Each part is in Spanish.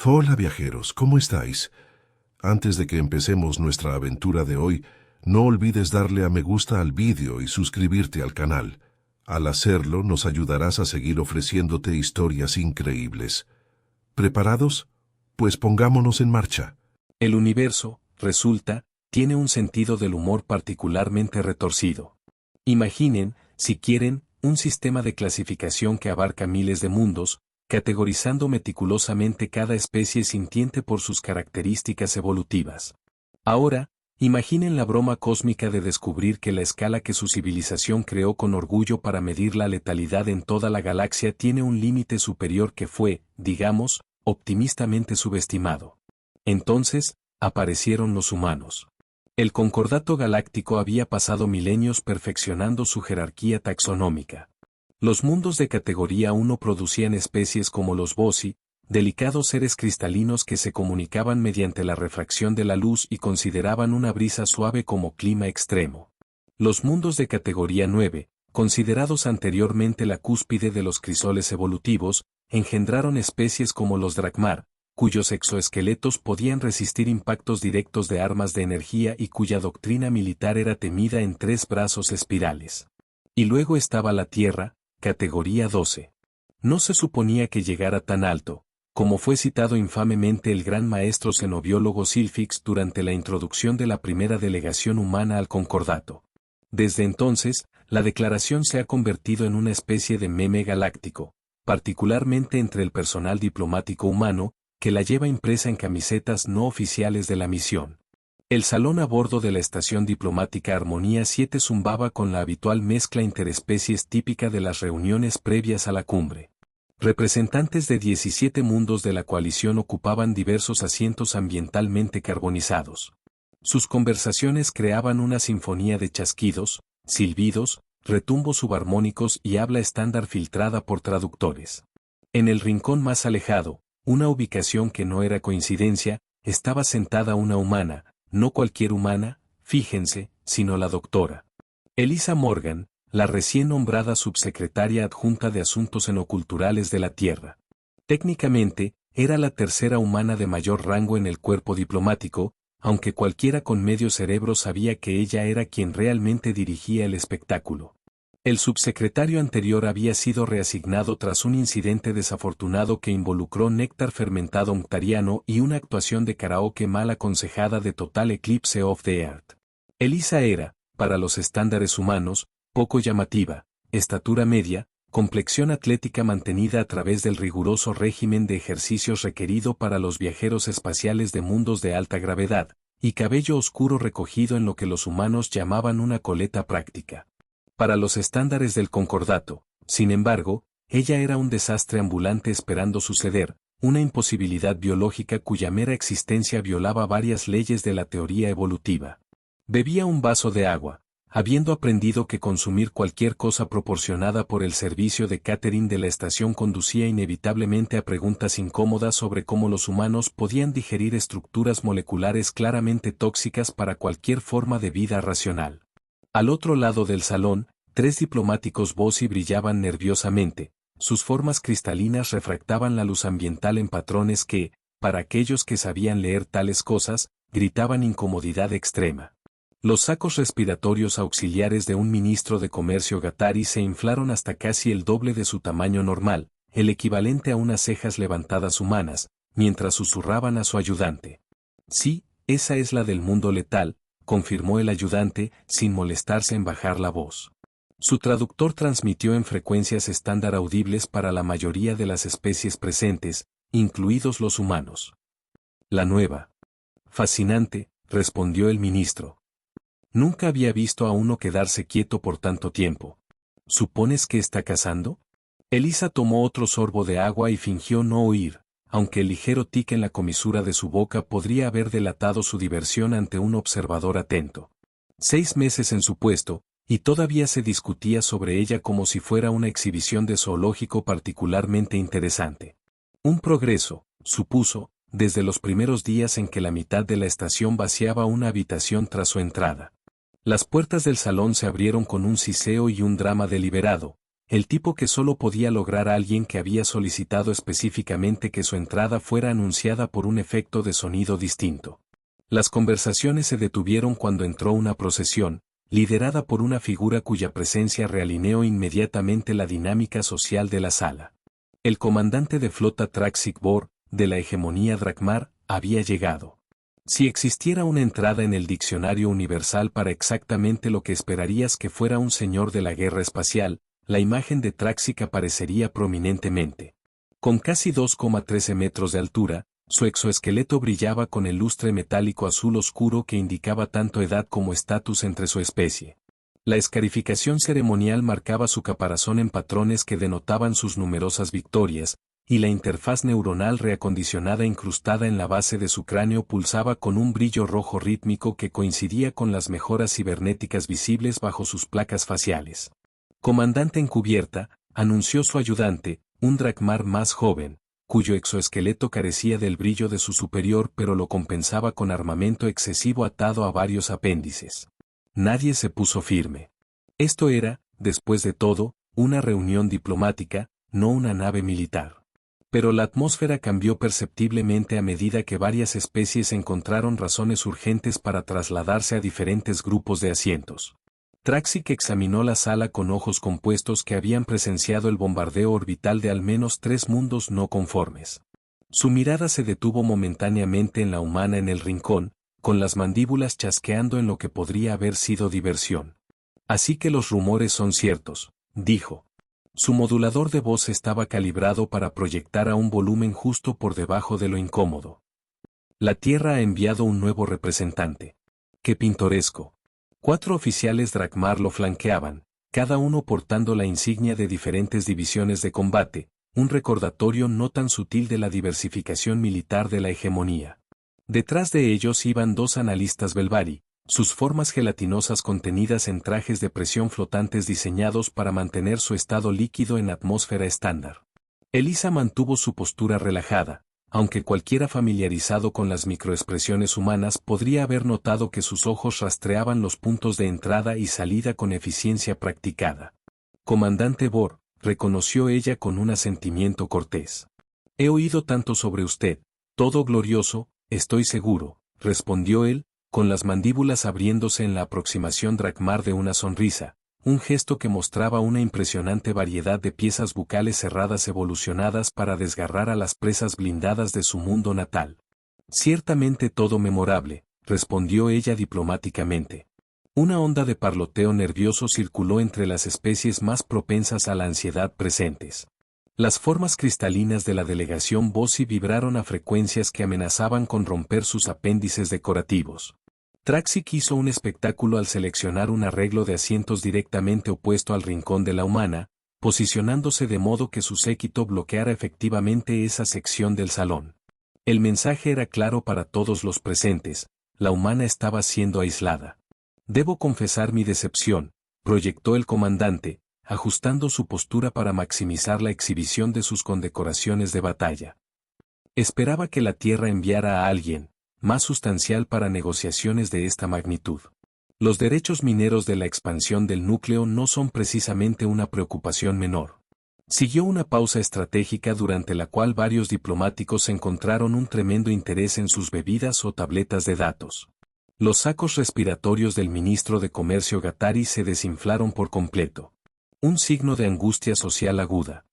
Hola viajeros, ¿cómo estáis? Antes de que empecemos nuestra aventura de hoy, no olvides darle a me gusta al vídeo y suscribirte al canal. Al hacerlo, nos ayudarás a seguir ofreciéndote historias increíbles. ¿Preparados? Pues pongámonos en marcha. El universo, resulta, tiene un sentido del humor particularmente retorcido. Imaginen, si quieren, un sistema de clasificación que abarca miles de mundos, categorizando meticulosamente cada especie sintiente por sus características evolutivas. Ahora, imaginen la broma cósmica de descubrir que la escala que su civilización creó con orgullo para medir la letalidad en toda la galaxia tiene un límite superior que fue, digamos, optimistamente subestimado. Entonces, aparecieron los humanos. El concordato galáctico había pasado milenios perfeccionando su jerarquía taxonómica. Los mundos de categoría 1 producían especies como los Bosi, delicados seres cristalinos que se comunicaban mediante la refracción de la luz y consideraban una brisa suave como clima extremo. Los mundos de categoría 9, considerados anteriormente la cúspide de los crisoles evolutivos, engendraron especies como los Drakmar, cuyos exoesqueletos podían resistir impactos directos de armas de energía y cuya doctrina militar era temida en 3 brazos espirales. Y luego estaba la Tierra, categoría 12. No se suponía que llegara tan alto, como fue citado infamemente el gran maestro xenobiólogo Silfix durante la introducción de la primera delegación humana al concordato. Desde entonces, la declaración se ha convertido en una especie de meme galáctico, particularmente entre el personal diplomático humano, que la lleva impresa en camisetas no oficiales de la misión. El salón a bordo de la estación diplomática Armonía 7 zumbaba con la habitual mezcla interespecies típica de las reuniones previas a la cumbre. Representantes de 17 mundos de la coalición ocupaban diversos asientos ambientalmente carbonizados. Sus conversaciones creaban una sinfonía de chasquidos, silbidos, retumbos subarmónicos y habla estándar filtrada por traductores. En el rincón más alejado, una ubicación que no era coincidencia, estaba sentada una humana, no cualquier humana, fíjense, sino la doctora Elisa Morgan, la recién nombrada subsecretaria adjunta de Asuntos Enoculturales de la Tierra. Técnicamente, era la tercera humana de mayor rango en el cuerpo diplomático, aunque cualquiera con medio cerebro sabía que ella era quien realmente dirigía el espectáculo. El subsecretario anterior había sido reasignado tras un incidente desafortunado que involucró néctar fermentado octariano y una actuación de karaoke mal aconsejada de Total Eclipse of the Earth. Elisa era, para los estándares humanos, poco llamativa, estatura media, complexión atlética mantenida a través del riguroso régimen de ejercicios requerido para los viajeros espaciales de mundos de alta gravedad, y cabello oscuro recogido en lo que los humanos llamaban una coleta práctica. Para los estándares del concordato, sin embargo, ella era un desastre ambulante esperando suceder, una imposibilidad biológica cuya mera existencia violaba varias leyes de la teoría evolutiva. Bebía un vaso de agua, habiendo aprendido que consumir cualquier cosa proporcionada por el servicio de catering de la estación conducía inevitablemente a preguntas incómodas sobre cómo los humanos podían digerir estructuras moleculares claramente tóxicas para cualquier forma de vida racional. Al otro lado del salón, 3 diplomáticos Bosi brillaban nerviosamente, sus formas cristalinas refractaban la luz ambiental en patrones que, para aquellos que sabían leer tales cosas, gritaban incomodidad extrema. Los sacos respiratorios auxiliares de un ministro de comercio Gatari se inflaron hasta casi el doble de su tamaño normal, el equivalente a unas cejas levantadas humanas, mientras susurraban a su ayudante. Sí, esa es la del mundo letal, confirmó el ayudante, sin molestarse en bajar la voz. Su traductor transmitió en frecuencias estándar audibles para la mayoría de las especies presentes, incluidos los humanos. La nueva. Fascinante, respondió el ministro. Nunca había visto a uno quedarse quieto por tanto tiempo. ¿Supones que está cazando? Elisa tomó otro sorbo de agua y fingió no oír, aunque el ligero tic en la comisura de su boca podría haber delatado su diversión ante un observador atento. 6 meses en su puesto, y todavía se discutía sobre ella como si fuera una exhibición de zoológico particularmente interesante. Un progreso, supuso, desde los primeros días en que la mitad de la estación vaciaba una habitación tras su entrada. Las puertas del salón se abrieron con un siseo y un drama deliberado, el tipo que solo podía lograr alguien que había solicitado específicamente que su entrada fuera anunciada por un efecto de sonido distinto. Las conversaciones se detuvieron cuando entró una procesión, liderada por una figura cuya presencia realineó inmediatamente la dinámica social de la sala. El comandante de flota Traxik Bor, de la hegemonía Drakmar, había llegado. Si existiera una entrada en el diccionario universal para exactamente lo que esperarías que fuera un señor de la guerra espacial, la imagen de Traxik aparecería prominentemente. Con casi 2,13 metros de altura, su exoesqueleto brillaba con el lustre metálico azul oscuro que indicaba tanto edad como estatus entre su especie. La escarificación ceremonial marcaba su caparazón en patrones que denotaban sus numerosas victorias, y la interfaz neuronal reacondicionada incrustada en la base de su cráneo pulsaba con un brillo rojo rítmico que coincidía con las mejoras cibernéticas visibles bajo sus placas faciales. Comandante encubierta, anunció su ayudante, un Drakmar más joven, cuyo exoesqueleto carecía del brillo de su superior pero lo compensaba con armamento excesivo atado a varios apéndices. Nadie se puso firme. Esto era, después de todo, una reunión diplomática, no una nave militar. Pero la atmósfera cambió perceptiblemente a medida que varias especies encontraron razones urgentes para trasladarse a diferentes grupos de asientos. Traxik examinó la sala con ojos compuestos que habían presenciado el bombardeo orbital de al menos 3 mundos no conformes. Su mirada se detuvo momentáneamente en la humana en el rincón, con las mandíbulas chasqueando en lo que podría haber sido diversión. Así que los rumores son ciertos, dijo. Su modulador de voz estaba calibrado para proyectar a un volumen justo por debajo de lo incómodo. La Tierra ha enviado un nuevo representante. ¡Qué pintoresco! 4 oficiales Drakmar lo flanqueaban, cada uno portando la insignia de diferentes divisiones de combate, un recordatorio no tan sutil de la diversificación militar de la hegemonía. Detrás de ellos iban 2 analistas Belvari, sus formas gelatinosas contenidas en trajes de presión flotantes diseñados para mantener su estado líquido en atmósfera estándar. Elisa mantuvo su postura relajada, aunque cualquiera familiarizado con las microexpresiones humanas podría haber notado que sus ojos rastreaban los puntos de entrada y salida con eficiencia practicada. Comandante Bor, reconoció ella con un asentimiento cortés. He oído tanto sobre usted, todo glorioso, estoy seguro, respondió él, con las mandíbulas abriéndose en la aproximación Drakmar de una sonrisa, un gesto que mostraba una impresionante variedad de piezas bucales cerradas evolucionadas para desgarrar a las presas blindadas de su mundo natal. Ciertamente todo memorable, respondió ella diplomáticamente. Una onda de parloteo nervioso circuló entre las especies más propensas a la ansiedad presentes. Las formas cristalinas de la delegación Bossi vibraron a frecuencias que amenazaban con romper sus apéndices decorativos. Traxik hizo un espectáculo al seleccionar un arreglo de asientos directamente opuesto al rincón de la humana, posicionándose de modo que su séquito bloqueara efectivamente esa sección del salón. El mensaje era claro para todos los presentes, la humana estaba siendo aislada. Debo confesar mi decepción, proyectó el comandante, ajustando su postura para maximizar la exhibición de sus condecoraciones de batalla. Esperaba que la Tierra enviara a alguien más sustancial para negociaciones de esta magnitud. Los derechos mineros de la expansión del núcleo no son precisamente una preocupación menor. Siguió una pausa estratégica durante la cual varios diplomáticos encontraron un tremendo interés en sus bebidas o tabletas de datos. Los sacos respiratorios del ministro de Comercio Gatari se desinflaron por completo. Un signo de angustia social aguda.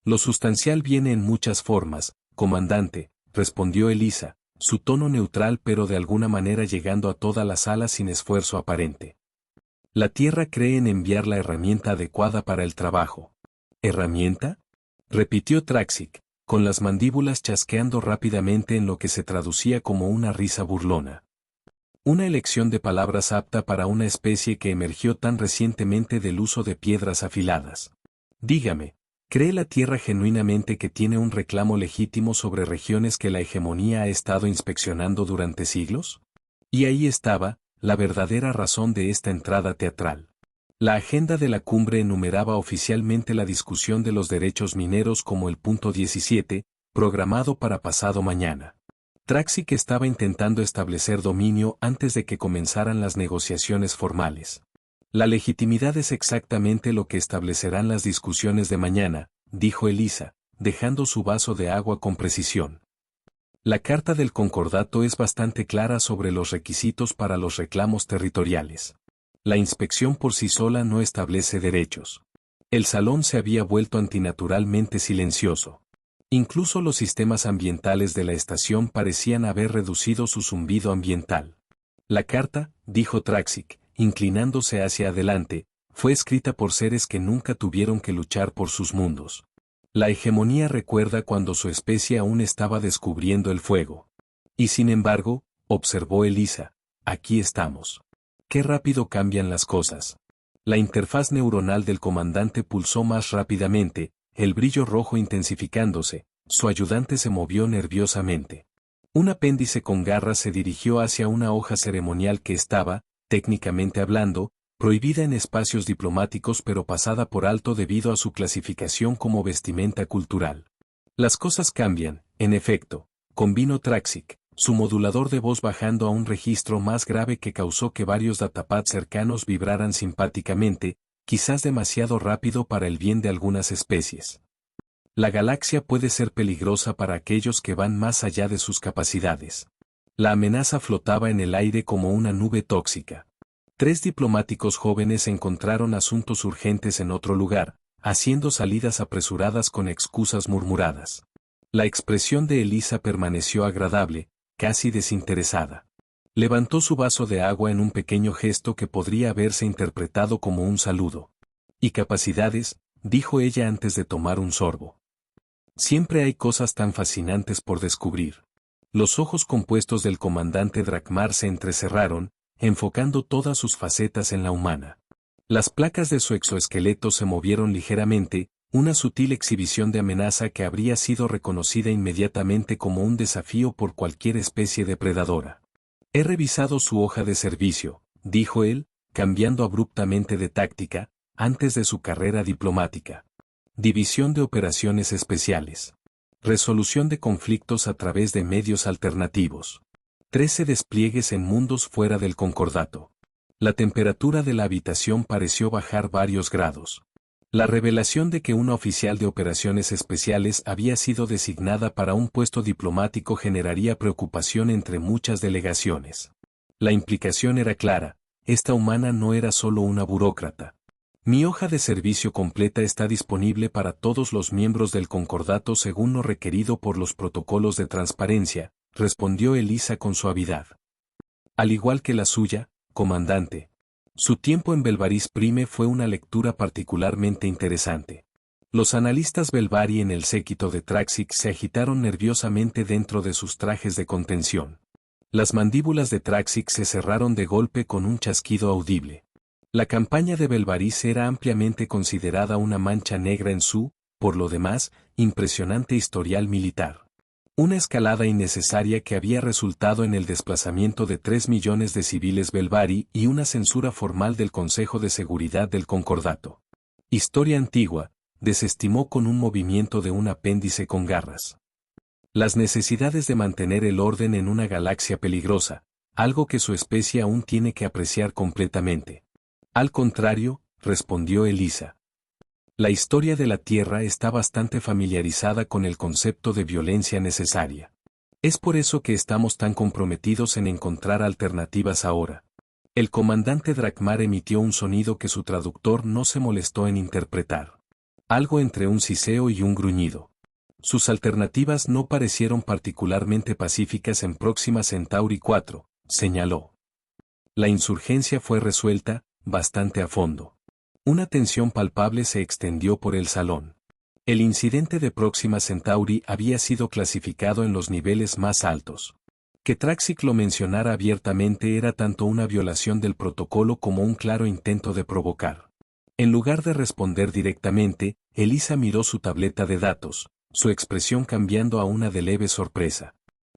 Lo sustancial viene en muchas formas, comandante, respondió Elisa, su tono neutral pero de alguna manera llegando a toda la sala sin esfuerzo aparente. La Tierra cree en enviar la herramienta adecuada para el trabajo. ¿Herramienta?, repitió Traxik, con las mandíbulas chasqueando rápidamente en lo que se traducía como una risa burlona. Una elección de palabras apta para una especie que emergió tan recientemente del uso de piedras afiladas. Dígame, ¿cree la Tierra genuinamente que tiene un reclamo legítimo sobre regiones que la hegemonía ha estado inspeccionando durante siglos? Y ahí estaba, la verdadera razón de esta entrada teatral. La agenda de la cumbre enumeraba oficialmente la discusión de los derechos mineros como el punto 17, programado para pasado mañana. Traxik estaba intentando establecer dominio antes de que comenzaran las negociaciones formales. La legitimidad es exactamente lo que establecerán las discusiones de mañana, dijo Elisa, dejando su vaso de agua con precisión. La Carta del Concordato es bastante clara sobre los requisitos para los reclamos territoriales. La inspección por sí sola no establece derechos. El salón se había vuelto antinaturalmente silencioso. Incluso los sistemas ambientales de la estación parecían haber reducido su zumbido ambiental. La carta, dijo Traxic, inclinándose hacia adelante, fue escrita por seres que nunca tuvieron que luchar por sus mundos. La hegemonía recuerda cuando su especie aún estaba descubriendo el fuego. Y sin embargo, observó Elisa, aquí estamos. Qué rápido cambian las cosas. La interfaz neuronal del comandante pulsó más rápidamente, el brillo rojo intensificándose, su ayudante se movió nerviosamente. Un apéndice con garras se dirigió hacia una hoja ceremonial que estaba, técnicamente hablando, prohibida en espacios diplomáticos pero pasada por alto debido a su clasificación como vestimenta cultural. Las cosas cambian, en efecto, convino Traxic, su modulador de voz bajando a un registro más grave que causó que varios datapads cercanos vibraran simpáticamente, quizás demasiado rápido para el bien de algunas especies. La galaxia puede ser peligrosa para aquellos que van más allá de sus capacidades. La amenaza flotaba en el aire como una nube tóxica. 3 diplomáticos jóvenes encontraron asuntos urgentes en otro lugar, haciendo salidas apresuradas con excusas murmuradas. La expresión de Elisa permaneció agradable, casi desinteresada. Levantó su vaso de agua en un pequeño gesto que podría haberse interpretado como un saludo. «Y capacidades», dijo ella antes de tomar un sorbo. «Siempre hay cosas tan fascinantes por descubrir». Los ojos compuestos del comandante Drakmar se entrecerraron, enfocando todas sus facetas en la humana. Las placas de su exoesqueleto se movieron ligeramente, una sutil exhibición de amenaza que habría sido reconocida inmediatamente como un desafío por cualquier especie depredadora. «He revisado su hoja de servicio», dijo él, cambiando abruptamente de táctica, antes de su carrera diplomática. División de Operaciones Especiales. Resolución de conflictos a través de medios alternativos. 13 despliegues en mundos fuera del concordato. La temperatura de la habitación pareció bajar varios grados. La revelación de que una oficial de operaciones especiales había sido designada para un puesto diplomático generaría preocupación entre muchas delegaciones. La implicación era clara, esta humana no era solo una burócrata. Mi hoja de servicio completa está disponible para todos los miembros del concordato según lo requerido por los protocolos de transparencia, respondió Elisa con suavidad. Al igual que la suya, comandante. Su tiempo en Belvaris Prime fue una lectura particularmente interesante. Los analistas Belvari en el séquito de Traxic se agitaron nerviosamente dentro de sus trajes de contención. Las mandíbulas de Traxic se cerraron de golpe con un chasquido audible. La campaña de Belvaris era ampliamente considerada una mancha negra en su, por lo demás, impresionante historial militar. Una escalada innecesaria que había resultado en el desplazamiento de 3 millones de civiles Belvari y una censura formal del Consejo de Seguridad del Concordato. Historia antigua, desestimó con un movimiento de un apéndice con garras. Las necesidades de mantener el orden en una galaxia peligrosa, algo que su especie aún tiene que apreciar completamente. Al contrario, respondió Elisa. La historia de la Tierra está bastante familiarizada con el concepto de violencia necesaria. Es por eso que estamos tan comprometidos en encontrar alternativas ahora. El comandante Drakmar emitió un sonido que su traductor no se molestó en interpretar. Algo entre un siseo y un gruñido. Sus alternativas no parecieron particularmente pacíficas en Próxima Centauri 4, señaló. La insurgencia fue resuelta, bastante a fondo. Una tensión palpable se extendió por el salón. El incidente de Próxima Centauri había sido clasificado en los niveles más altos. Que Traxic lo mencionara abiertamente era tanto una violación del protocolo como un claro intento de provocar. En lugar de responder directamente, Elisa miró su tableta de datos, su expresión cambiando a una de leve sorpresa.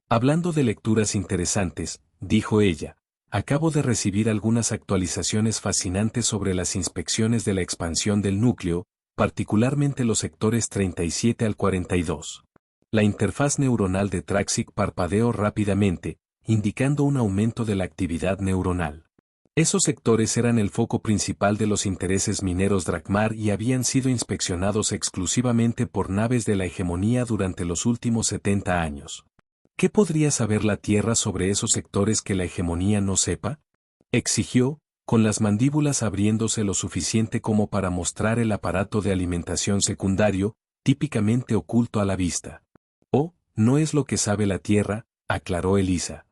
Hablando de lecturas interesantes, dijo ella, acabo de recibir algunas actualizaciones fascinantes sobre las inspecciones de la expansión del núcleo, particularmente los sectores 37 al 42. La interfaz neuronal de Traxic parpadeó rápidamente, indicando un aumento de la actividad neuronal. Esos sectores eran el foco principal de los intereses mineros Drakmar y habían sido inspeccionados exclusivamente por naves de la hegemonía durante los últimos 70 años. ¿Qué podría saber la Tierra sobre esos sectores que la hegemonía no sepa? Exigió, con las mandíbulas abriéndose lo suficiente como para mostrar el aparato de alimentación secundario, típicamente oculto a la vista. Oh, no es lo que sabe la Tierra, aclaró Elisa.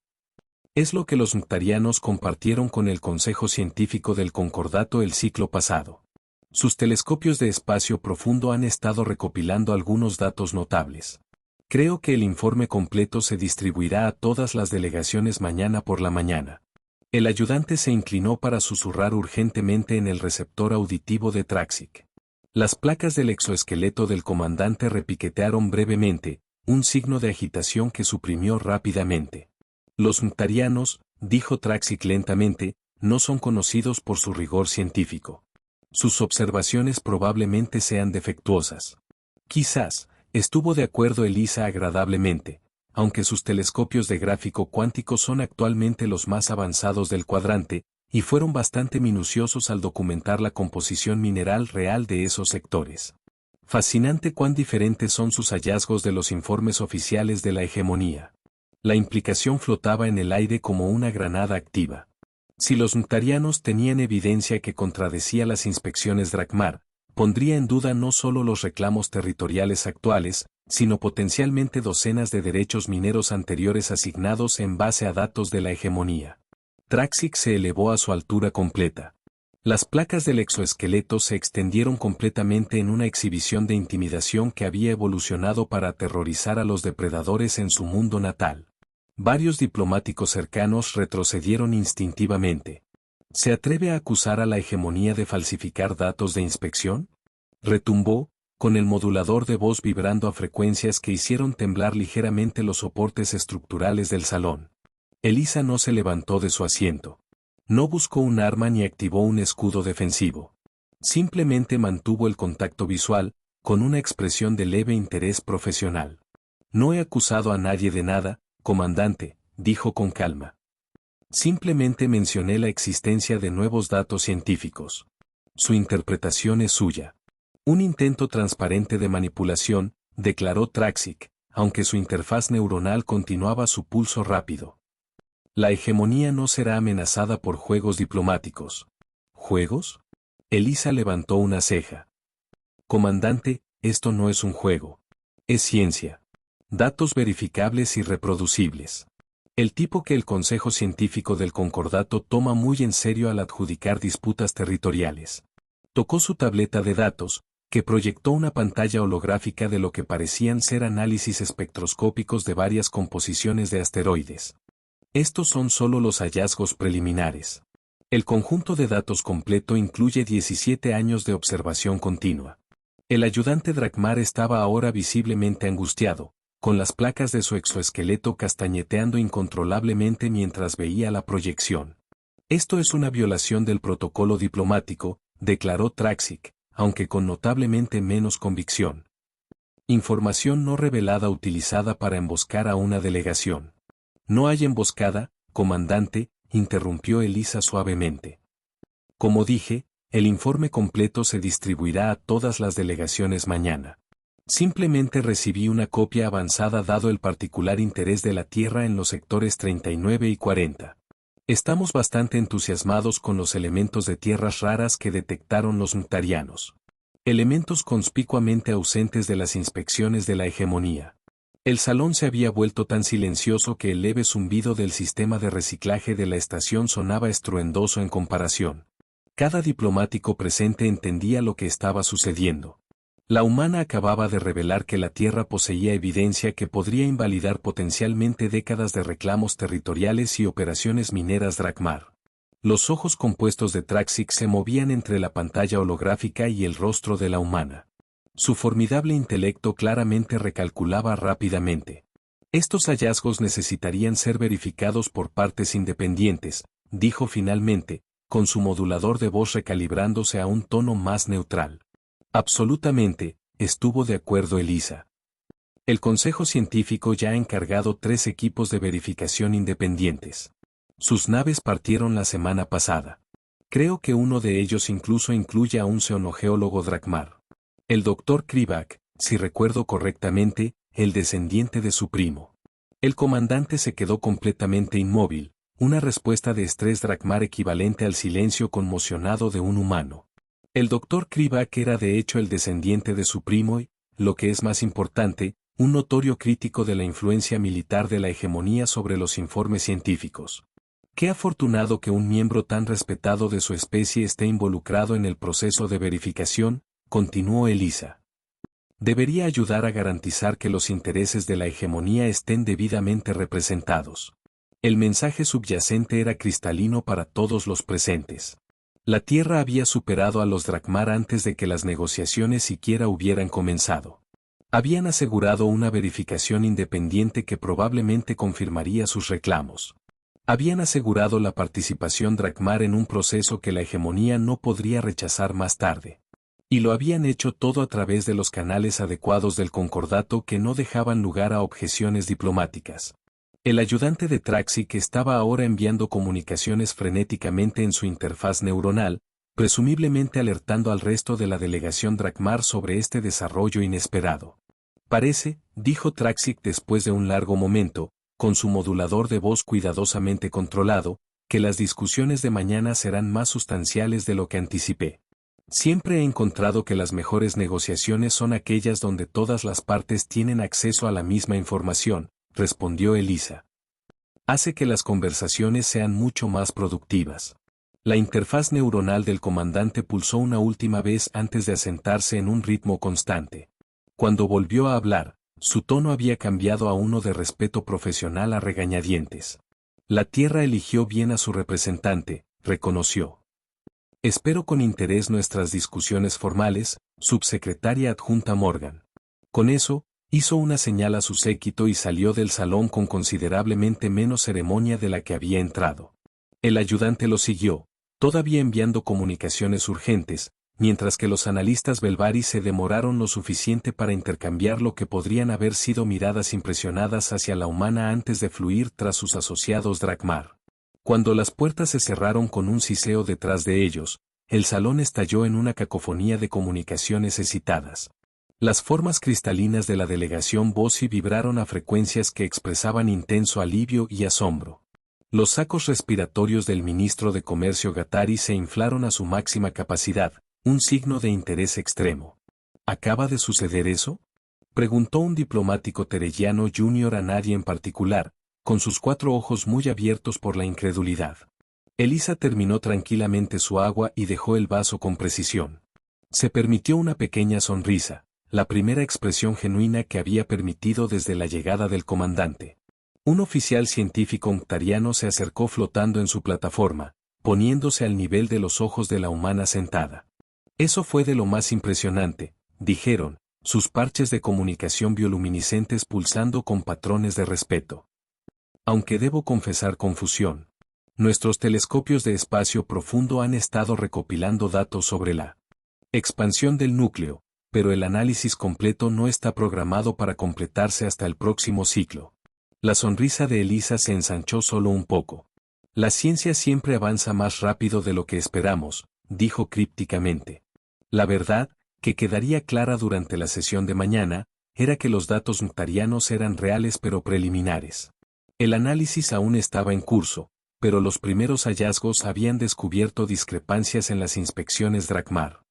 Es lo que los Muktarianos compartieron con el Consejo Científico del Concordato el ciclo pasado. Sus telescopios de espacio profundo han estado recopilando algunos datos notables. Creo que el informe completo se distribuirá a todas las delegaciones mañana por la mañana. El ayudante se inclinó para susurrar urgentemente en el receptor auditivo de Traxic. Las placas del exoesqueleto del comandante repiquetearon brevemente, un signo de agitación que suprimió rápidamente. Los Muktarianos, dijo Traxic lentamente, no son conocidos por su rigor científico. Sus observaciones probablemente sean defectuosas. Quizás, estuvo de acuerdo Elisa agradablemente, aunque sus telescopios de gráfico cuántico son actualmente los más avanzados del cuadrante, y fueron bastante minuciosos al documentar la composición mineral real de esos sectores. Fascinante cuán diferentes son sus hallazgos de los informes oficiales de la hegemonía. La implicación flotaba en el aire como una granada activa. Si los Muktarianos tenían evidencia que contradecía las inspecciones Drakmar, pondría en duda no solo los reclamos territoriales actuales, sino potencialmente docenas de derechos mineros anteriores asignados en base a datos de la hegemonía. Traxic se elevó a su altura completa. Las placas del exoesqueleto se extendieron completamente en una exhibición de intimidación que había evolucionado para aterrorizar a los depredadores en su mundo natal. Varios diplomáticos cercanos retrocedieron instintivamente. ¿Se atreve a acusar a la hegemonía de falsificar datos de inspección? Retumbó, con el modulador de voz vibrando a frecuencias que hicieron temblar ligeramente los soportes estructurales del salón. Elisa no se levantó de su asiento. No buscó un arma ni activó un escudo defensivo. Simplemente mantuvo el contacto visual, con una expresión de leve interés profesional. No he acusado a nadie de nada, comandante, dijo con calma. Simplemente mencioné la existencia de nuevos datos científicos. Su interpretación es suya. Un intento transparente de manipulación, declaró Traxic, aunque su interfaz neuronal continuaba su pulso rápido. La hegemonía no será amenazada por juegos diplomáticos. ¿Juegos? Elisa levantó una ceja. Comandante, esto no es un juego. Es ciencia. Datos verificables y reproducibles. El tipo que el Consejo Científico del Concordato toma muy en serio al adjudicar disputas territoriales. Tocó su tableta de datos, que proyectó una pantalla holográfica de lo que parecían ser análisis espectroscópicos de varias composiciones de asteroides. Estos son solo los hallazgos preliminares. El conjunto de datos completo incluye 17 años de observación continua. El ayudante Drakmar estaba ahora visiblemente angustiado, con las placas de su exoesqueleto castañeteando incontrolablemente mientras veía la proyección. Esto es una violación del protocolo diplomático, declaró Traxic, aunque con notablemente menos convicción. Información no revelada utilizada para emboscar a una delegación. No hay emboscada, comandante, interrumpió Elisa suavemente. Como dije, el informe completo se distribuirá a todas las delegaciones mañana. Simplemente recibí una copia avanzada dado el particular interés de la Tierra en los sectores 39 y 40. Estamos bastante entusiasmados con los elementos de tierras raras que detectaron los Muktarianos. Elementos conspicuamente ausentes de las inspecciones de la hegemonía. El salón se había vuelto tan silencioso que el leve zumbido del sistema de reciclaje de la estación sonaba estruendoso en comparación. Cada diplomático presente entendía lo que estaba sucediendo. La humana acababa de revelar que la Tierra poseía evidencia que podría invalidar potencialmente décadas de reclamos territoriales y operaciones mineras Drakmar. Los ojos compuestos de Traxic se movían entre la pantalla holográfica y el rostro de la humana. Su formidable intelecto claramente recalculaba rápidamente. Estos hallazgos necesitarían ser verificados por partes independientes, dijo finalmente, con su modulador de voz recalibrándose a un tono más neutral. Absolutamente, estuvo de acuerdo Elisa. El Consejo Científico ya ha encargado 3 equipos de verificación independientes. Sus naves partieron la semana pasada. Creo que uno de ellos incluso incluye a un xenogeólogo Drakmar. El Dr. Krivak, si recuerdo correctamente, el descendiente de su primo. El comandante se quedó completamente inmóvil, una respuesta de estrés Drakmar equivalente al silencio conmocionado de un humano. El Dr. Krivak era de hecho el descendiente de su primo y, lo que es más importante, un notorio crítico de la influencia militar de la hegemonía sobre los informes científicos. Qué afortunado que un miembro tan respetado de su especie esté involucrado en el proceso de verificación, continuó Elisa. Debería ayudar a garantizar que los intereses de la hegemonía estén debidamente representados. El mensaje subyacente era cristalino para todos los presentes. La Tierra había superado a los Drakmar antes de que las negociaciones siquiera hubieran comenzado. Habían asegurado una verificación independiente que probablemente confirmaría sus reclamos. Habían asegurado la participación Drakmar en un proceso que la hegemonía no podría rechazar más tarde. Y lo habían hecho todo a través de los canales adecuados del concordato que no dejaban lugar a objeciones diplomáticas. El ayudante de Traxic estaba ahora enviando comunicaciones frenéticamente en su interfaz neuronal, presumiblemente alertando al resto de la delegación Drakmar sobre este desarrollo inesperado. Parece, dijo Traxic después de un largo momento, con su modulador de voz cuidadosamente controlado, que las discusiones de mañana serán más sustanciales de lo que anticipé. Siempre he encontrado que las mejores negociaciones son aquellas donde todas las partes tienen acceso a la misma información, respondió Elisa. Hace que las conversaciones sean mucho más productivas. La interfaz neuronal del comandante pulsó una última vez antes de asentarse en un ritmo constante. Cuando volvió a hablar, su tono había cambiado a uno de respeto profesional a regañadientes. La Tierra eligió bien a su representante, reconoció. Espero con interés nuestras discusiones formales, subsecretaria adjunta Morgan. Con eso, hizo una señal a su séquito y salió del salón con considerablemente menos ceremonia de la que había entrado. El ayudante lo siguió, todavía enviando comunicaciones urgentes, mientras que los analistas Belvari se demoraron lo suficiente para intercambiar lo que podrían haber sido miradas impresionadas hacia la humana antes de fluir tras sus asociados Drakmar. Cuando las puertas se cerraron con un siseo detrás de ellos, el salón estalló en una cacofonía de comunicaciones excitadas. Las formas cristalinas de la delegación Bossi vibraron a frecuencias que expresaban intenso alivio y asombro. Los sacos respiratorios del ministro de Comercio Gatari se inflaron a su máxima capacidad, un signo de interés extremo. ¿Acaba de suceder eso?, preguntó un diplomático terelliano junior a nadie en particular, con sus 4 ojos muy abiertos por la incredulidad. Elisa terminó tranquilamente su agua y dejó el vaso con precisión. Se permitió una pequeña sonrisa, la primera expresión genuina que había permitido desde la llegada del comandante. Un oficial científico unctariano se acercó flotando en su plataforma, poniéndose al nivel de los ojos de la humana sentada. Eso fue de lo más impresionante, dijeron, sus parches de comunicación bioluminiscentes pulsando con patrones de respeto. Aunque debo confesar confusión. Nuestros telescopios de espacio profundo han estado recopilando datos sobre la expansión del núcleo, pero el análisis completo no está programado para completarse hasta el próximo ciclo. La sonrisa de Elisa se ensanchó solo un poco. La ciencia siempre avanza más rápido de lo que esperamos, dijo crípticamente. La verdad, que quedaría clara durante la sesión de mañana, era que los datos unctarianos eran reales pero preliminares. El análisis aún estaba en curso, pero los primeros hallazgos habían descubierto discrepancias en las inspecciones Drakmar.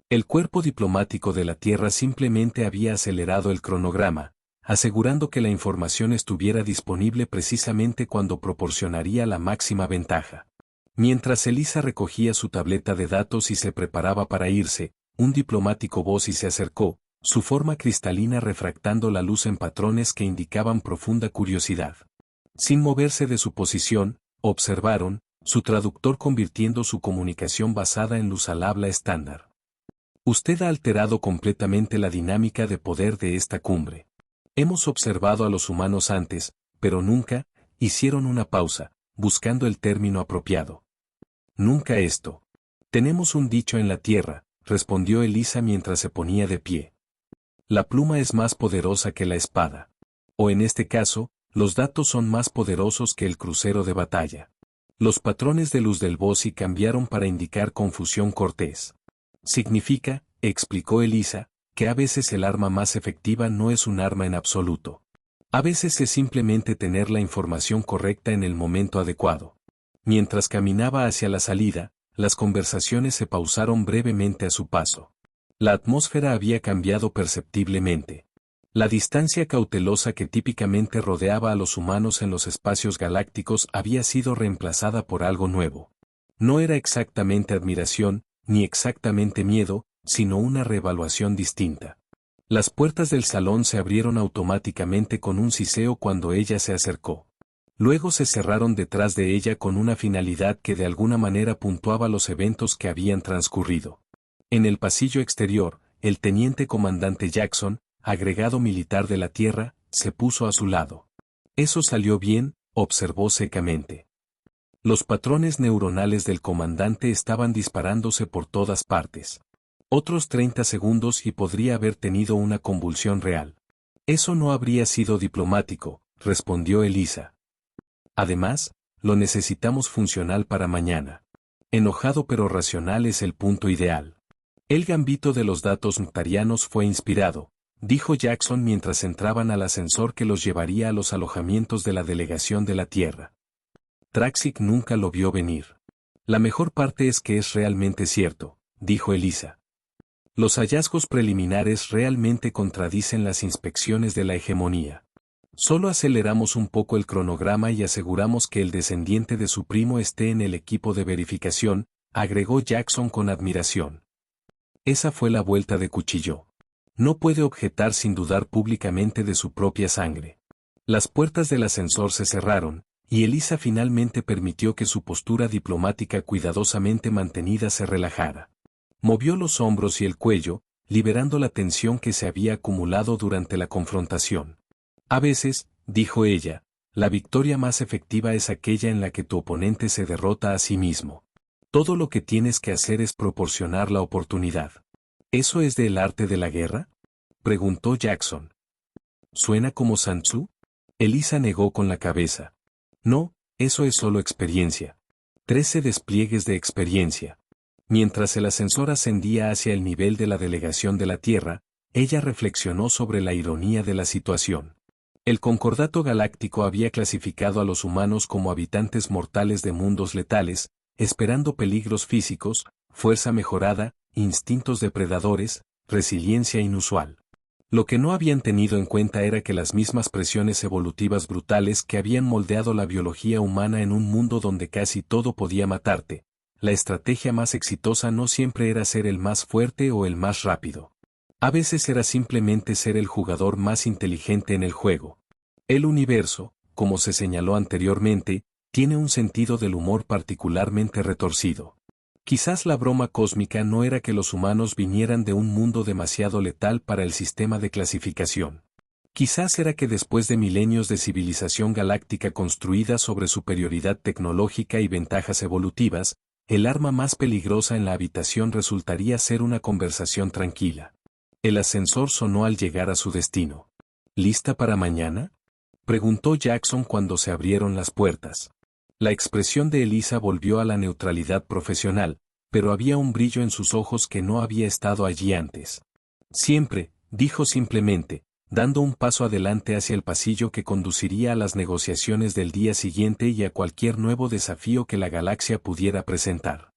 El cuerpo diplomático de la Tierra simplemente había acelerado el cronograma, asegurando que la información estuviera disponible precisamente cuando proporcionaría la máxima ventaja. Mientras Elisa recogía su tableta de datos y se preparaba para irse, un diplomático Bossi se acercó, su forma cristalina refractando la luz en patrones que indicaban profunda curiosidad. Sin moverse de su posición, observaron, su traductor convirtiendo su comunicación basada en luz al habla estándar. Usted ha alterado completamente la dinámica de poder de esta cumbre. Hemos observado a los humanos antes, pero nunca, hicieron una pausa, buscando el término apropiado. Nunca esto. Tenemos un dicho en la Tierra, respondió Elisa mientras se ponía de pie. La pluma es más poderosa que la espada. O en este caso, los datos son más poderosos que el crucero de batalla. Los patrones de luz del Bossi cambiaron para indicar confusión cortés. Significa, explicó Elisa, que a veces el arma más efectiva no es un arma en absoluto. A veces es simplemente tener la información correcta en el momento adecuado. Mientras caminaba hacia la salida, las conversaciones se pausaron brevemente a su paso. La atmósfera había cambiado perceptiblemente. La distancia cautelosa que típicamente rodeaba a los humanos en los espacios galácticos había sido reemplazada por algo nuevo. No era exactamente admiración, ni exactamente miedo, sino una reevaluación distinta. Las puertas del salón se abrieron automáticamente con un siseo cuando ella se acercó. Luego se cerraron detrás de ella con una finalidad que de alguna manera puntuaba los eventos que habían transcurrido. En el pasillo exterior, el teniente comandante Jackson, agregado militar de la Tierra, se puso a su lado. Eso salió bien, observó secamente. Los patrones neuronales del comandante estaban disparándose por todas partes. Otros 30 segundos y podría haber tenido una convulsión real. Eso no habría sido diplomático, respondió Elisa. Además, lo necesitamos funcional para mañana. Enojado pero racional es el punto ideal. El gambito de los datos mutarianos fue inspirado, dijo Jackson mientras entraban al ascensor que los llevaría a los alojamientos de la delegación de la Tierra. Traxic nunca lo vio venir. La mejor parte es que es realmente cierto, dijo Elisa. Los hallazgos preliminares realmente contradicen las inspecciones de la hegemonía. Solo aceleramos un poco el cronograma y aseguramos que el descendiente de su primo esté en el equipo de verificación, agregó Jackson con admiración. Esa fue la vuelta de cuchillo. No puede objetar sin dudar públicamente de su propia sangre. Las puertas del ascensor se cerraron, y Elisa finalmente permitió que su postura diplomática cuidadosamente mantenida se relajara. Movió los hombros y el cuello, liberando la tensión que se había acumulado durante la confrontación. A veces, dijo ella, la victoria más efectiva es aquella en la que tu oponente se derrota a sí mismo. Todo lo que tienes que hacer es proporcionar la oportunidad. ¿Eso es del arte de la guerra?, preguntó Jackson. ¿Suena como Sun Tzu? Elisa negó con la cabeza. No, eso es solo experiencia. 13 despliegues de experiencia. Mientras el ascensor ascendía hacia el nivel de la delegación de la Tierra, ella reflexionó sobre la ironía de la situación. El Concordato Galáctico había clasificado a los humanos como habitantes mortales de mundos letales, esperando peligros físicos, fuerza mejorada, instintos depredadores, resiliencia inusual. Lo que no habían tenido en cuenta era que las mismas presiones evolutivas brutales que habían moldeado la biología humana en un mundo donde casi todo podía matarte, la estrategia más exitosa no siempre era ser el más fuerte o el más rápido. A veces era simplemente ser el jugador más inteligente en el juego. El universo, como se señaló anteriormente, tiene un sentido del humor particularmente retorcido. Quizás la broma cósmica no era que los humanos vinieran de un mundo demasiado letal para el sistema de clasificación. Quizás era que después de milenios de civilización galáctica construida sobre superioridad tecnológica y ventajas evolutivas, el arma más peligrosa en la habitación resultaría ser una conversación tranquila. El ascensor sonó al llegar a su destino. ¿Lista para mañana?, preguntó Jackson cuando se abrieron las puertas. La expresión de Elisa volvió a la neutralidad profesional, pero había un brillo en sus ojos que no había estado allí antes. Siempre, dijo simplemente, dando un paso adelante hacia el pasillo que conduciría a las negociaciones del día siguiente y a cualquier nuevo desafío que la galaxia pudiera presentar.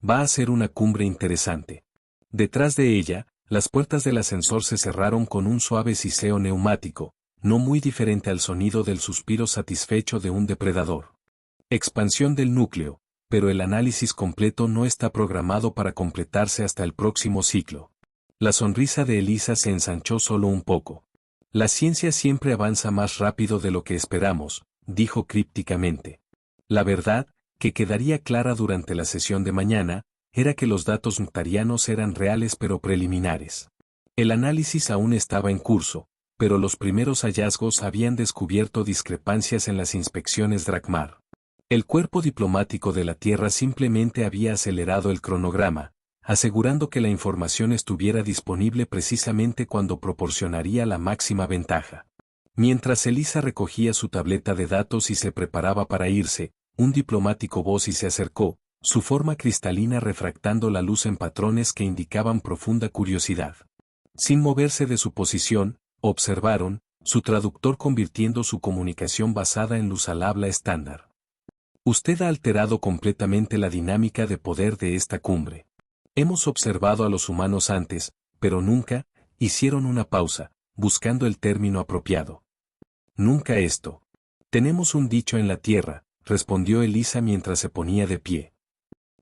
Va a ser una cumbre interesante. Detrás de ella, las puertas del ascensor se cerraron con un suave siseo neumático, no muy diferente al sonido del suspiro satisfecho de un depredador. Expansión del núcleo, pero el análisis completo no está programado para completarse hasta el próximo ciclo. La sonrisa de Elisa se ensanchó solo un poco. La ciencia siempre avanza más rápido de lo que esperamos, dijo crípticamente. La verdad, que quedaría clara durante la sesión de mañana, era que los datos mutarianos eran reales pero preliminares. El análisis aún estaba en curso, pero los primeros hallazgos habían descubierto discrepancias en las inspecciones Drakmar. El cuerpo diplomático de la Tierra simplemente había acelerado el cronograma, asegurando que la información estuviera disponible precisamente cuando proporcionaría la máxima ventaja. Mientras Elisa recogía su tableta de datos y se preparaba para irse, un diplomático voz y se acercó, su forma cristalina refractando la luz en patrones que indicaban profunda curiosidad. Sin moverse de su posición, observaron, su traductor convirtiendo su comunicación basada en luz al habla estándar. Usted ha alterado completamente la dinámica de poder de esta cumbre. Hemos observado a los humanos antes, pero nunca, hicieron una pausa, buscando el término apropiado. Nunca esto. Tenemos un dicho en la tierra, respondió Elisa mientras se ponía de pie.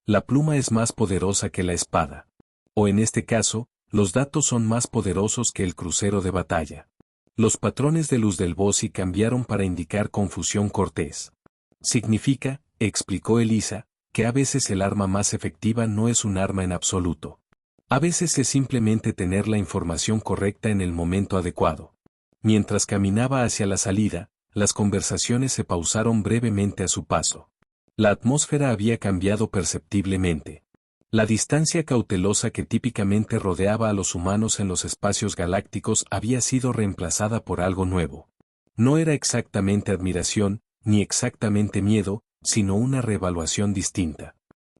La pluma es más poderosa que la espada. O en este caso, los datos son más poderosos que el crucero de batalla. Los patrones de luz del Bossi cambiaron para indicar confusión cortés. Significa, explicó Elisa, que a veces el arma más efectiva no es un arma en absoluto. A veces es simplemente tener la información correcta en el momento adecuado. Mientras caminaba hacia la salida, las conversaciones se pausaron brevemente a su paso. La atmósfera había cambiado perceptiblemente. La distancia cautelosa que típicamente rodeaba a los humanos en los espacios galácticos había sido reemplazada por algo nuevo. No era exactamente admiración, ni exactamente miedo, sino una reevaluación distinta.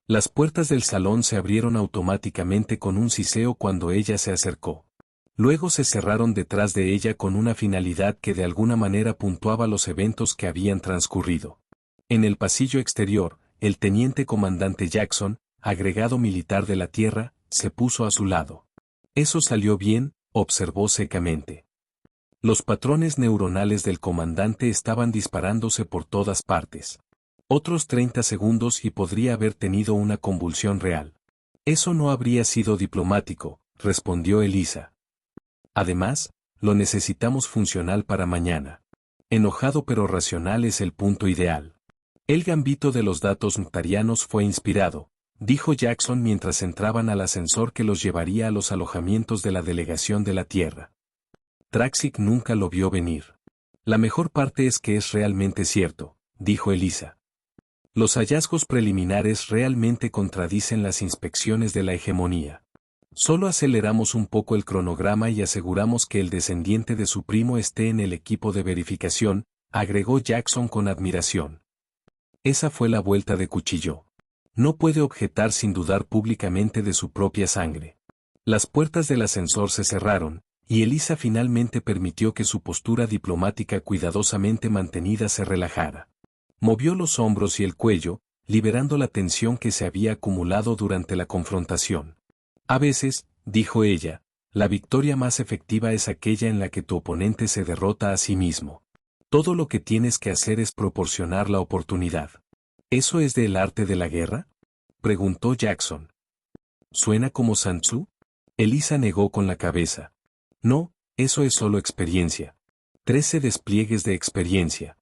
Las puertas del salón se abrieron automáticamente con un siseo cuando ella se acercó. Luego se cerraron detrás de ella con una finalidad que de alguna manera puntuaba los eventos que habían transcurrido. En el pasillo exterior, el teniente comandante Jackson, agregado militar de la Tierra, se puso a su lado. Eso salió bien, observó secamente. Los patrones neuronales del comandante estaban disparándose por todas partes. Otros 30 segundos y podría haber tenido una convulsión real. Eso no habría sido diplomático, respondió Elisa. Además, lo necesitamos funcional para mañana. Enojado pero racional es el punto ideal. El gambito de los datos mtarianos fue inspirado, dijo Jackson mientras entraban al ascensor que los llevaría a los alojamientos de la delegación de la Tierra. Traxic nunca lo vio venir. La mejor parte es que es realmente cierto, dijo Elisa. Los hallazgos preliminares realmente contradicen las inspecciones de la hegemonía. Solo aceleramos un poco el cronograma y aseguramos que el descendiente de su primo esté en el equipo de verificación, agregó Jackson con admiración. Esa fue la vuelta de cuchillo. No puede objetar sin dudar públicamente de su propia sangre. Las puertas del ascensor se cerraron, y Elisa finalmente permitió que su postura diplomática cuidadosamente mantenida se relajara. Movió los hombros y el cuello, liberando la tensión que se había acumulado durante la confrontación. A veces, dijo ella, la victoria más efectiva es aquella en la que tu oponente se derrota a sí mismo. Todo lo que tienes que hacer es proporcionar la oportunidad. ¿Eso es del arte de la guerra?, preguntó Jackson. ¿Suena como Sun Tzu? Elisa negó con la cabeza. No, eso es solo experiencia. 13 despliegues de experiencia.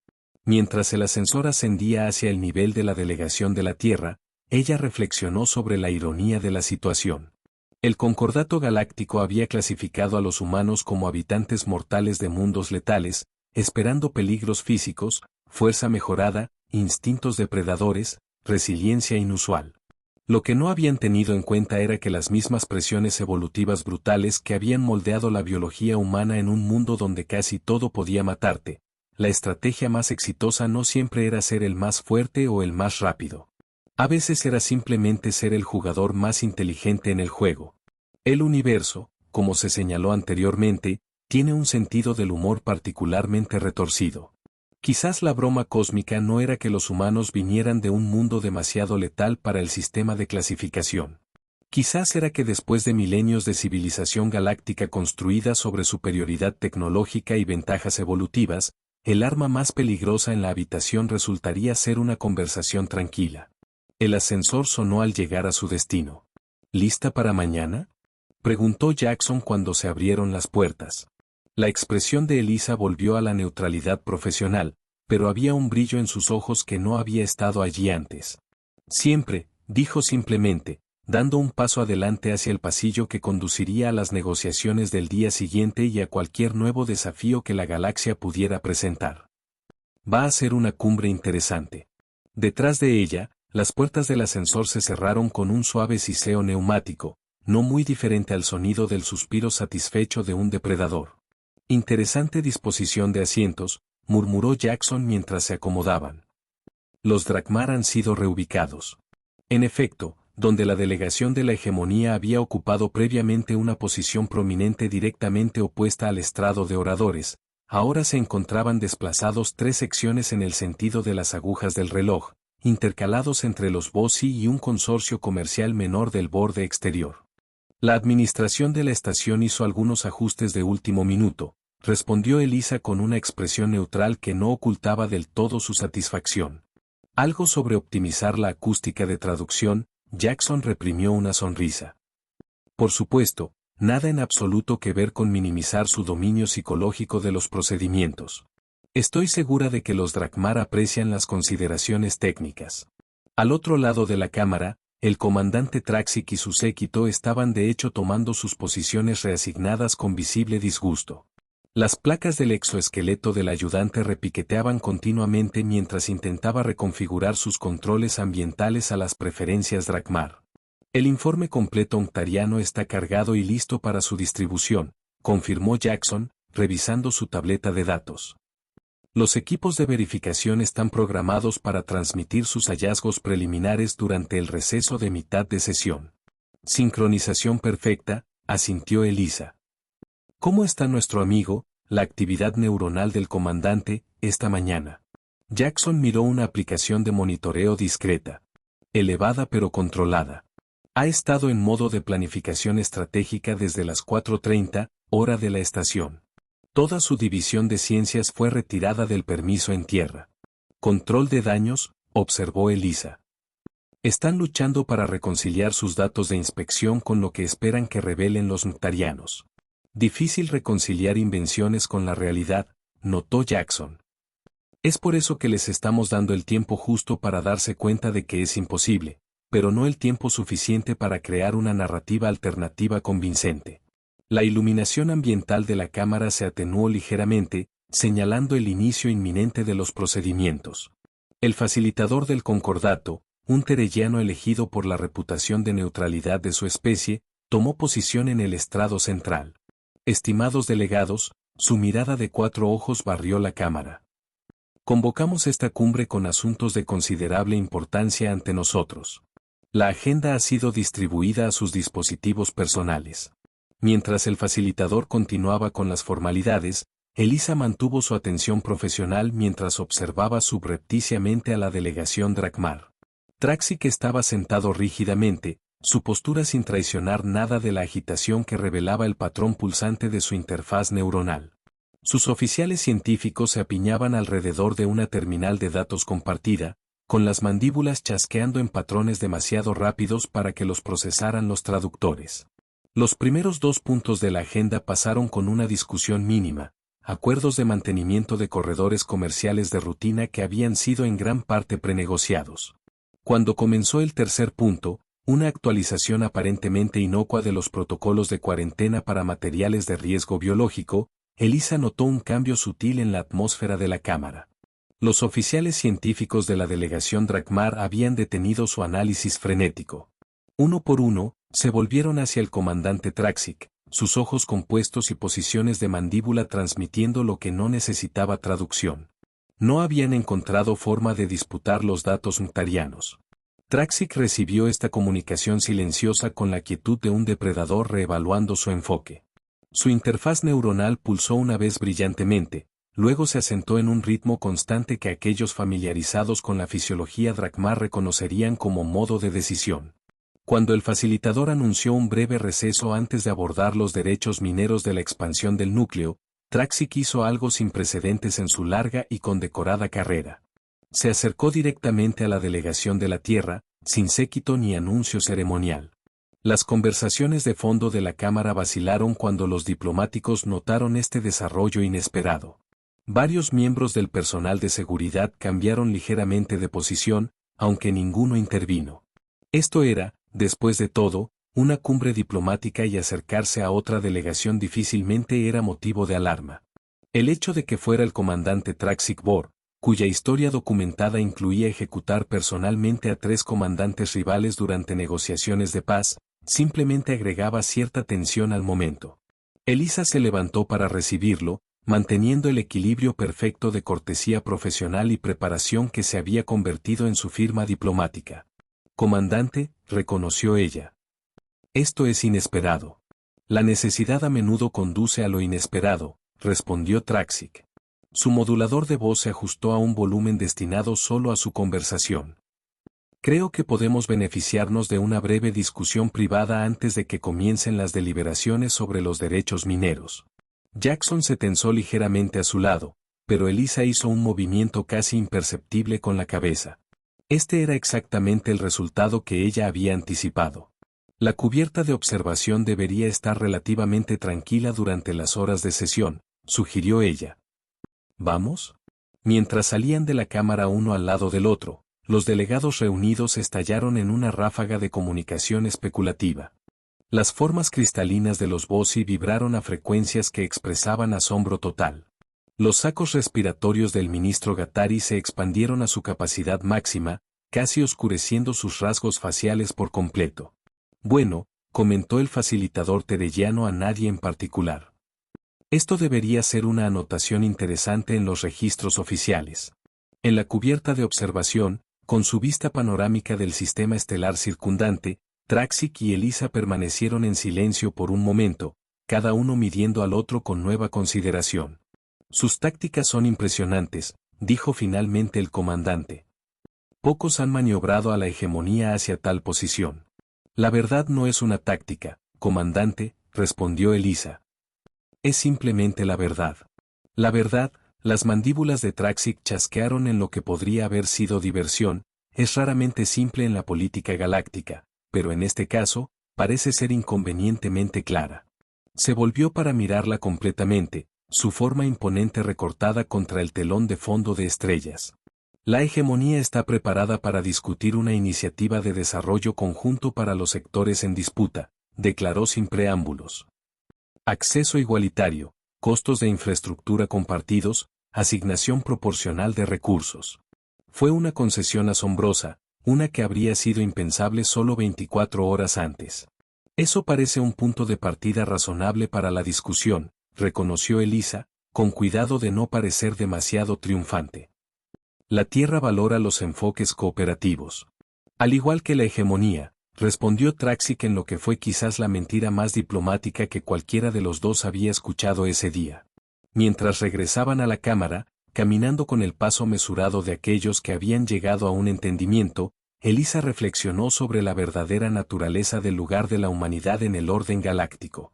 Mientras el ascensor ascendía hacia el nivel de la delegación de la Tierra, ella reflexionó sobre la ironía de la situación. El Concordato Galáctico había clasificado a los humanos como habitantes mortales de mundos letales, esperando peligros físicos, fuerza mejorada, instintos depredadores, resiliencia inusual. Lo que no habían tenido en cuenta era que las mismas presiones evolutivas brutales que habían moldeado la biología humana en un mundo donde casi todo podía matarte, la estrategia más exitosa no siempre era ser el más fuerte o el más rápido. A veces era simplemente ser el jugador más inteligente en el juego. El universo, como se señaló anteriormente, tiene un sentido del humor particularmente retorcido. Quizás la broma cósmica no era que los humanos vinieran de un mundo demasiado letal para el sistema de clasificación. Quizás era que después de milenios de civilización galáctica construida sobre superioridad tecnológica y ventajas evolutivas, el arma más peligrosa en la habitación resultaría ser una conversación tranquila. El ascensor sonó al llegar a su destino. ¿Lista para mañana?, preguntó Jackson cuando se abrieron las puertas. La expresión de Elisa volvió a la neutralidad profesional, pero había un brillo en sus ojos que no había estado allí antes. Siempre, dijo simplemente, dando un paso adelante hacia el pasillo que conduciría a las negociaciones del día siguiente y a cualquier nuevo desafío que la galaxia pudiera presentar. Va a ser una cumbre interesante. Detrás de ella, las puertas del ascensor se cerraron con un suave siseo neumático, no muy diferente al sonido del suspiro satisfecho de un depredador. Interesante disposición de asientos, murmuró Jackson mientras se acomodaban. Los Drakmar han sido reubicados. En efecto, donde la delegación de la hegemonía había ocupado previamente una posición prominente directamente opuesta al estrado de oradores, ahora se encontraban desplazados 3 secciones en el sentido de las agujas del reloj, intercalados entre los Bossi y un consorcio comercial menor del borde exterior. La administración de la estación hizo algunos ajustes de último minuto, respondió Elisa con una expresión neutral que no ocultaba del todo su satisfacción. Algo sobre optimizar la acústica de traducción, Jackson reprimió una sonrisa. Por supuesto, nada en absoluto que ver con minimizar su dominio psicológico de los procedimientos. Estoy segura de que los Drakmar aprecian las consideraciones técnicas. Al otro lado de la cámara, el comandante Traxic y su séquito estaban de hecho tomando sus posiciones reasignadas con visible disgusto. Las placas del exoesqueleto del ayudante repiqueteaban continuamente mientras intentaba reconfigurar sus controles ambientales a las preferencias Drakmar. El informe completo octariano está cargado y listo para su distribución, confirmó Jackson, revisando su tableta de datos. Los equipos de verificación están programados para transmitir sus hallazgos preliminares durante el receso de mitad de sesión. Sincronización perfecta, asintió Elisa. ¿Cómo está nuestro amigo, la actividad neuronal del comandante, esta mañana? Jackson miró una aplicación de monitoreo discreta. Elevada pero controlada. Ha estado en modo de planificación estratégica desde las 4:30, hora de la estación. Toda su división de ciencias fue retirada del permiso en tierra. Control de daños, observó Elisa. Están luchando para reconciliar sus datos de inspección con lo que esperan que revelen los Mtarianos. Difícil reconciliar invenciones con la realidad, notó Jackson. Es por eso que les estamos dando el tiempo justo para darse cuenta de que es imposible, pero no el tiempo suficiente para crear una narrativa alternativa convincente. La iluminación ambiental de la cámara se atenuó ligeramente, señalando el inicio inminente de los procedimientos. El facilitador del concordato, un terelliano elegido por la reputación de neutralidad de su especie, tomó posición en el estrado central. Estimados delegados, su mirada de 4 ojos barrió la cámara. Convocamos esta cumbre con asuntos de considerable importancia ante nosotros. La agenda ha sido distribuida a sus dispositivos personales. Mientras el facilitador continuaba con las formalidades, Elisa mantuvo su atención profesional mientras observaba subrepticiamente a la delegación Drakmar. Traxic estaba sentado rígidamente, su postura sin traicionar nada de la agitación que revelaba el patrón pulsante de su interfaz neuronal. Sus oficiales científicos se apiñaban alrededor de una terminal de datos compartida, con las mandíbulas chasqueando en patrones demasiado rápidos para que los procesaran los traductores. Los primeros 2 puntos de la agenda pasaron con una discusión mínima, acuerdos de mantenimiento de corredores comerciales de rutina que habían sido en gran parte prenegociados. Cuando comenzó el tercer punto, una actualización aparentemente inocua de los protocolos de cuarentena para materiales de riesgo biológico, Elisa notó un cambio sutil en la atmósfera de la cámara. Los oficiales científicos de la delegación Drakmar habían detenido su análisis frenético. Uno por uno, se volvieron hacia el comandante Traxic, sus ojos compuestos y posiciones de mandíbula transmitiendo lo que no necesitaba traducción. No habían encontrado forma de disputar los datos mtarianos. Traxic recibió esta comunicación silenciosa con la quietud de un depredador reevaluando su enfoque. Su interfaz neuronal pulsó una vez brillantemente, luego se asentó en un ritmo constante que aquellos familiarizados con la fisiología Drakmar reconocerían como modo de decisión. Cuando el facilitador anunció un breve receso antes de abordar los derechos mineros de la expansión del núcleo, Traxic hizo algo sin precedentes en su larga y condecorada carrera. Se acercó directamente a la delegación de la Tierra, sin séquito ni anuncio ceremonial. Las conversaciones de fondo de la cámara vacilaron cuando los diplomáticos notaron este desarrollo inesperado. Varios miembros del personal de seguridad cambiaron ligeramente de posición, aunque ninguno intervino. Esto era, después de todo, una cumbre diplomática y acercarse a otra delegación difícilmente era motivo de alarma. El hecho de que fuera el comandante Traxic Bor, cuya historia documentada incluía ejecutar personalmente a 3 comandantes rivales durante negociaciones de paz, simplemente agregaba cierta tensión al momento. Elisa se levantó para recibirlo, manteniendo el equilibrio perfecto de cortesía profesional y preparación que se había convertido en su firma diplomática. Comandante, reconoció ella. Esto es inesperado. La necesidad a menudo conduce a lo inesperado, respondió Traxic. Su modulador de voz se ajustó a un volumen destinado solo a su conversación. Creo que podemos beneficiarnos de una breve discusión privada antes de que comiencen las deliberaciones sobre los derechos mineros. Jackson se tensó ligeramente a su lado, pero Elisa hizo un movimiento casi imperceptible con la cabeza. Este era exactamente el resultado que ella había anticipado. La cubierta de observación debería estar relativamente tranquila durante las horas de sesión, sugirió ella. ¿Vamos? Mientras salían de la cámara uno al lado del otro, los delegados reunidos estallaron en una ráfaga de comunicación especulativa. Las formas cristalinas de los Bossi vibraron a frecuencias que expresaban asombro total. Los sacos respiratorios del ministro Gattari se expandieron a su capacidad máxima, casi oscureciendo sus rasgos faciales por completo. Bueno, comentó el facilitador terellano a nadie en particular. Esto debería ser una anotación interesante en los registros oficiales. En la cubierta de observación, con su vista panorámica del sistema estelar circundante, Traxic y Elisa permanecieron en silencio por un momento, cada uno midiendo al otro con nueva consideración. Sus tácticas son impresionantes, dijo finalmente el comandante. Pocos han maniobrado a la hegemonía hacia tal posición. La verdad no es una táctica, comandante, respondió Elisa. Es simplemente la verdad. La verdad, las mandíbulas de Traxic chasquearon en lo que podría haber sido diversión, es raramente simple en la política galáctica, pero en este caso, parece ser inconvenientemente clara. Se volvió para mirarla completamente, su forma imponente recortada contra el telón de fondo de estrellas. La hegemonía está preparada para discutir una iniciativa de desarrollo conjunto para los sectores en disputa, declaró sin preámbulos. Acceso igualitario, costos de infraestructura compartidos, asignación proporcional de recursos. Fue una concesión asombrosa, una que habría sido impensable solo 24 horas antes. Eso parece un punto de partida razonable para la discusión, reconoció Elisa, con cuidado de no parecer demasiado triunfante. La Tierra valora los enfoques cooperativos. Al igual que la hegemonía, respondió Traxic en lo que fue quizás la mentira más diplomática que cualquiera de los dos había escuchado ese día. Mientras regresaban a la cámara, caminando con el paso mesurado de aquellos que habían llegado a un entendimiento, Elisa reflexionó sobre la verdadera naturaleza del lugar de la humanidad en el orden galáctico.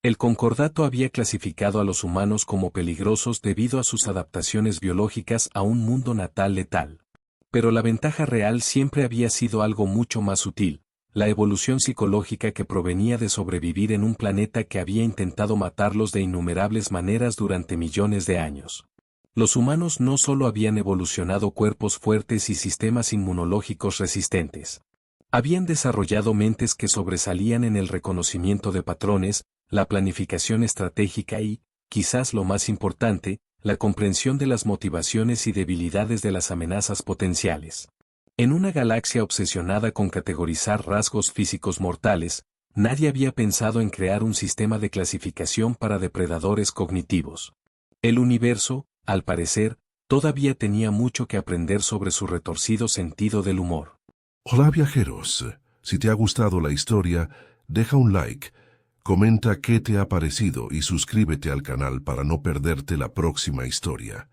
El concordato había clasificado a los humanos como peligrosos debido a sus adaptaciones biológicas a un mundo natal letal. Pero la ventaja real siempre había sido algo mucho más sutil, la evolución psicológica que provenía de sobrevivir en un planeta que había intentado matarlos de innumerables maneras durante millones de años. Los humanos no solo habían evolucionado cuerpos fuertes y sistemas inmunológicos resistentes. Habían desarrollado mentes que sobresalían en el reconocimiento de patrones, la planificación estratégica y, quizás lo más importante, la comprensión de las motivaciones y debilidades de las amenazas potenciales. En una galaxia obsesionada con categorizar rasgos físicos mortales, nadie había pensado en crear un sistema de clasificación para depredadores cognitivos. El universo, al parecer, todavía tenía mucho que aprender sobre su retorcido sentido del humor. Hola viajeros, si te ha gustado la historia, deja un like, comenta qué te ha parecido y suscríbete al canal para no perderte la próxima historia.